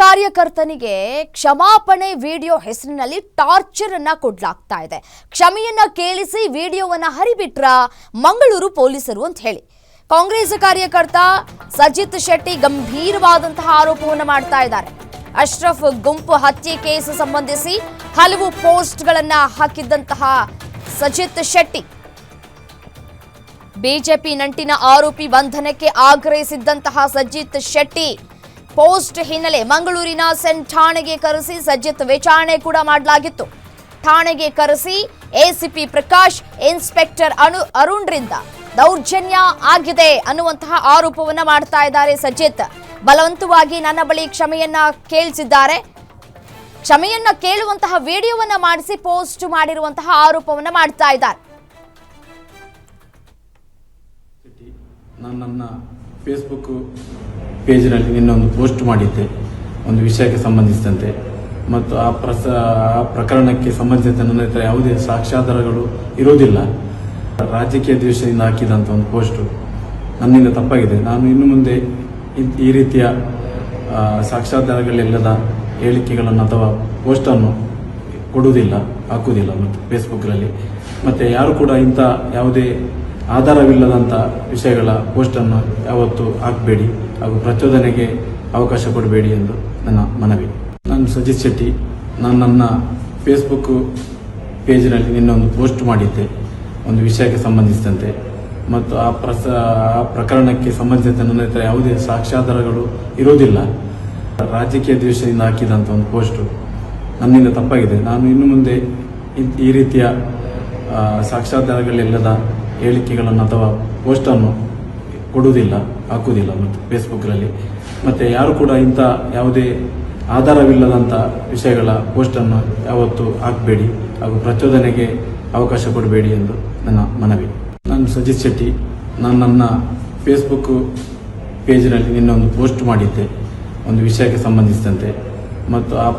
ಕಾರ್ಯಕರ್ತನಿಗೆ ಕ್ಷಮಾಪಣೆ ವಿಡಿಯೋ ಹೆಸರಿನಲ್ಲಿ ಟಾರ್ಚರ್ ಅನ್ನ ಕೊಡಲಾಗ್ತಾ ಇದೆ. ಕ್ಷಮೆಯನ್ನ ಕೇಳಿಸಿ ವಿಡಿಯೋವನ್ನ ಹರಿಬಿಟ್ರ ಮಂಗಳೂರು ಪೊಲೀಸರು ಅಂತ ಹೇಳಿ ಕಾಂಗ್ರೆಸ್ ಕಾರ್ಯಕರ್ತ ಸಜಿತ್ ಶೆಟ್ಟಿ ಗಂಭೀರವಾದಂತಹ ಆರೋಪವನ್ನು ಮಾಡ್ತಾ ಇದ್ದಾರೆ. ಅಶ್ರಫ್ ಗುಂಪು ಹತ್ಯೆ ಕೇಸ್ ಸಂಬಂಧಿಸಿ ಹಲವು ಪೋಸ್ಟ್ಗಳನ್ನ ಹಾಕಿದ್ದಂತಹ ಸಜಿತ್ ಶೆಟ್ಟಿ ಬಿಜೆಪಿ ನಂಟಿನ ಆರೋಪಿ ಬಂಧನಕ್ಕೆ ಆಗ್ರಹಿಸಿದ್ದಂತಹ ಸಜಿತ್ ಶೆಟ್ಟಿ ಪೋಸ್ಟ್ ಹಿನ್ನೆಲೆ ಮಂಗಳೂರಿನ ಸೆಂಟ್ ಠಾಣೆಗೆ ಕರೆಸಿ ಸಜಿತ್ ವಿಚಾರಣೆ ಕೂಡ ಮಾಡಲಾಗಿತ್ತು. ಠಾಣೆಗೆ ಕರೆಸಿ ಎಸಿಪಿ ಪ್ರಕಾಶ್ ಇನ್ಸ್ಪೆಕ್ಟರ್ ಅರುಣ್ರಿಂದ ದೌರ್ಜನ್ಯ ಆಗಿದೆ ಅನ್ನುವಂತಹ ಆರೋಪವನ್ನ ಮಾಡ್ತಾ ಇದ್ದಾರೆ. ಸಜಿತ್ ಬಲವಂತವಾಗಿ ನನ್ನ ಬಳಿ ಕ್ಷಮೆಯನ್ನ ಕೇಳಿಸಿದ್ದಾರೆ. ಕ್ಷಮೆಯನ್ನ ಕೇಳುವಂತಹ ವಿಡಿಯೋವನ್ನ ಮಾಡಿಸಿ ಪೋಸ್ಟ್ ಮಾಡಿರುವಂತಹ ಆರೋಪವನ್ನ ಮಾಡ್ತಾ ಇದ್ದಾರೆ. ನಾನು ನನ್ನ ಫೇಸ್ಬುಕ್ ಪೇಜ್ನಲ್ಲಿ ನಿನ್ನೊಂದು ಪೋಸ್ಟ್ ಮಾಡಿದ್ದೆ ಒಂದು ವಿಷಯಕ್ಕೆ ಸಂಬಂಧಿಸಿದಂತೆ, ಮತ್ತು ಆ ಪ್ರಕರಣಕ್ಕೆ ಸಂಬಂಧಿಸಿದಂತೆ ನನ್ನ ಹತ್ರ ಯಾವುದೇ ಸಾಕ್ಷ್ಯಾಧಾರಗಳು ಇರುವುದಿಲ್ಲ. ರಾಜಕೀಯ ದ್ವೇಷದಿಂದ ಹಾಕಿದಂಥ ಒಂದು ಪೋಸ್ಟು ನನ್ನಿಂದ ತಪ್ಪಾಗಿದೆ. ನಾನು ಇನ್ನು ಮುಂದೆ ಈ ರೀತಿಯ ಸಾಕ್ಷ್ಯಾಧಾರಗಳಿಲ್ಲದ ಹೇಳಿಕೆಗಳನ್ನು ಅಥವಾ ಪೋಸ್ಟನ್ನು ಕೊಡುವುದಿಲ್ಲ, ಹಾಕುವುದಿಲ್ಲ ಮತ್ತು ಫೇಸ್ಬುಕ್ನಲ್ಲಿ. ಮತ್ತು ಯಾರು ಕೂಡ ಇಂಥ ಯಾವುದೇ ಆಧಾರವಿಲ್ಲದಂಥ ವಿಷಯಗಳ ಪೋಸ್ಟನ್ನು ಯಾವತ್ತೂ ಹಾಕಬೇಡಿ ಹಾಗೂ ಪ್ರಚೋದನೆಗೆ ಅವಕಾಶ ಕೊಡಬೇಡಿ ಎಂದು ನನ್ನ ಮನವಿ. ನಾನು ಸಜಿತ್ ಶೆಟ್ಟಿ. ನಾನು ನನ್ನ ಫೇಸ್ಬುಕ್ ಪೇಜ್ನಲ್ಲಿ ನಿನ್ನೊಂದು ಪೋಸ್ಟ್ ಮಾಡಿದ್ದೆ ಒಂದು ವಿಷಯಕ್ಕೆ ಸಂಬಂಧಿಸಿದಂತೆ, ಮತ್ತು ಆ ಪ್ರಕರಣಕ್ಕೆ ಸಂಬಂಧಿಸಿದಂತೆ ನನ್ನ ಹತ್ರ ಯಾವುದೇ ಸಾಕ್ಷ್ಯಾಧಾರಗಳು ಇರುವುದಿಲ್ಲ. ರಾಜಕೀಯ ದ್ವೇಷದಿಂದ ಹಾಕಿದಂಥ ಒಂದು ಪೋಸ್ಟು ನನ್ನಿಂದ ತಪ್ಪಾಗಿದೆ. ನಾನು ಇನ್ನು ಮುಂದೆ ಈ ರೀತಿಯ ಸಾಕ್ಷ್ಯಾಧಾರಗಳಿಲ್ಲದ ಹೇಳಿಕೆಗಳನ್ನು ಅಥವಾ ಪೋಸ್ಟನ್ನು ಕೊಡುವುದಿಲ್ಲ, ಹಾಕುವುದಿಲ್ಲ ಮತ್ತು ಫೇಸ್ಬುಕ್ನಲ್ಲಿ. ಮತ್ತು ಯಾರು ಕೂಡ ಇಂಥ ಯಾವುದೇ ಆಧಾರವಿಲ್ಲದಂಥ ವಿಷಯಗಳ ಪೋಸ್ಟನ್ನು ಯಾವತ್ತೂ ಹಾಕಬೇಡಿ ಹಾಗೂ ಪ್ರಚೋದನೆಗೆ ಅವಕಾಶ ಕೊಡಬೇಡಿ ಎಂದು ನನ್ನ ಮನವಿ. ನಾನು ಸಜಿತ್ ಶೆಟ್ಟಿ. ನಾನು ನನ್ನ ಫೇಸ್ಬುಕ್ ಪೇಜ್ನಲ್ಲಿ ನಿನ್ನೊಂದು ಪೋಸ್ಟ್ ಮಾಡಿದ್ದೆ ಒಂದು ವಿಷಯಕ್ಕೆ ಸಂಬಂಧಿಸಿದಂತೆ, ಮತ್ತು ಆ